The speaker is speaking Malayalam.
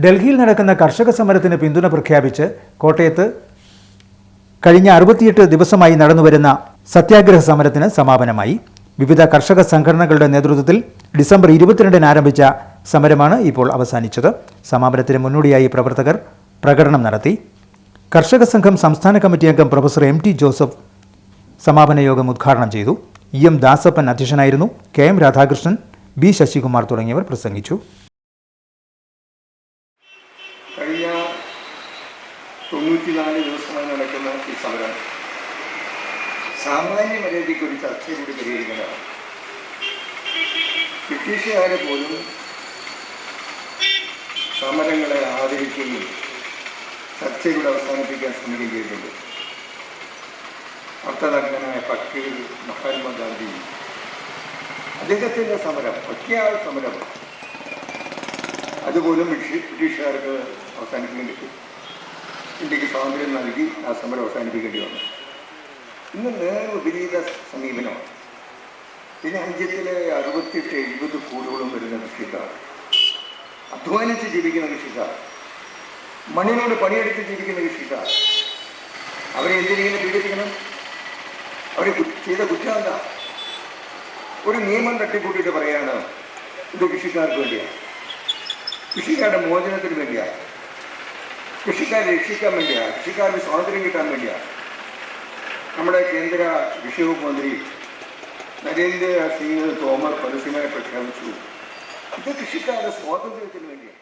ഡൽഹിയിൽ നടക്കുന്ന കർഷക സമരത്തിന് പിന്തുണ പ്രഖ്യാപിച്ച് കോട്ടയത്ത് കഴിഞ്ഞ 68 ദിവസമായി നടന്നുവരുന്ന സത്യാഗ്രഹ സമരത്തിന് സമാപനമായി. വിവിധ കർഷക സംഘടനകളുടെ നേതൃത്വത്തിൽ ഡിസംബർ 22-ന് ആരംഭിച്ച സമരമാണ് ഇപ്പോൾ അവസാനിച്ചത്. സമാപനത്തിന് മുന്നോടിയായി പ്രവർത്തകർ പ്രകടനം നടത്തി. കർഷക സംഘം സംസ്ഥാന കമ്മിറ്റി അംഗം പ്രൊഫസർ MT ജോസഫ് സമാപന യോഗം ഉദ്ഘാടനം ചെയ്തു. EM ദാസപ്പൻ അധ്യക്ഷനായിരുന്നു. KM രാധാകൃഷ്ണൻ, B ശശികുമാർ തുടങ്ങിയവർ പ്രസംഗിച്ചു. കഴിഞ്ഞ 94 ദിവസമായി നടക്കുന്ന ഈ സമരം സാമാന്യ മര്യാദയ്ക്ക് ഒരു ചർച്ചയിലൂടെ പരിഹരിക്കുന്നതാണ്. ബ്രിട്ടീഷുകാരെ പോലും സമരങ്ങളെ ആദരിക്കുകയും ചർച്ചയിലൂടെ അവസാനിപ്പിക്കാൻ ശ്രമിക്കുകയും ചെയ്തിട്ടുണ്ട്. അർത്ഥനഗ്നനായ ഫക്കീർ മഹാത്മാഗാന്ധി അദ്ദേഹത്തിൻ്റെ സമരം, ഒറ്റയാൾ സമരം, അതുപോലും ബ്രിട്ടീഷുകാർക്ക് അവസാനിപ്പിക്കേണ്ടി വരും. ഇന്ത്യക്ക് സ്വാതന്ത്ര്യം നൽകി ആ സമരം അവസാനിപ്പിക്കേണ്ടി വന്നു. ഇന്ന് നേരെ വിപരീത സമീപനമാണ്. ഈ രാജ്യത്തിലെ 68-70 കോടിയോളം വരുന്ന കൃഷിക്കാർ, അധ്വാനിച്ച് ജീവിക്കുന്ന കൃഷിക്കാർ, മണ്ണിനോട് പണിയെടുത്ത് ജീവിക്കുന്ന കൃഷിക്കാർ, അവരെ എന്തിനെങ്കിലും പീഡിപ്പിക്കണം? അവരെ ചെയ്ത കുറ്റം എന്താ? ഒരു നിയമം തട്ടിക്കൂട്ടിയിട്ട് പറയാണ് ഇത് കൃഷിക്കാർക്ക് വേണ്ടിയാണ്, കൃഷിക്കാരുടെ മോചനത്തിന് വേണ്ടിയാണ്, കൃഷിക്കാരെ രക്ഷിക്കാൻ വേണ്ടിയാണ്, കൃഷിക്കാർക്ക് സ്വാതന്ത്ര്യം കിട്ടാൻ വേണ്ടിയാണ്. നമ്മുടെ കേന്ദ്ര കൃഷി വകുപ്പ് മന്ത്രി നരേന്ദ്ര സിംഗ് തോമർ പരസ്യമായി പ്രഖ്യാപിച്ചു ഇത് കൃഷിക്കാരുടെ സ്വാതന്ത്ര്യത്തിന് വേണ്ടിയാണ്.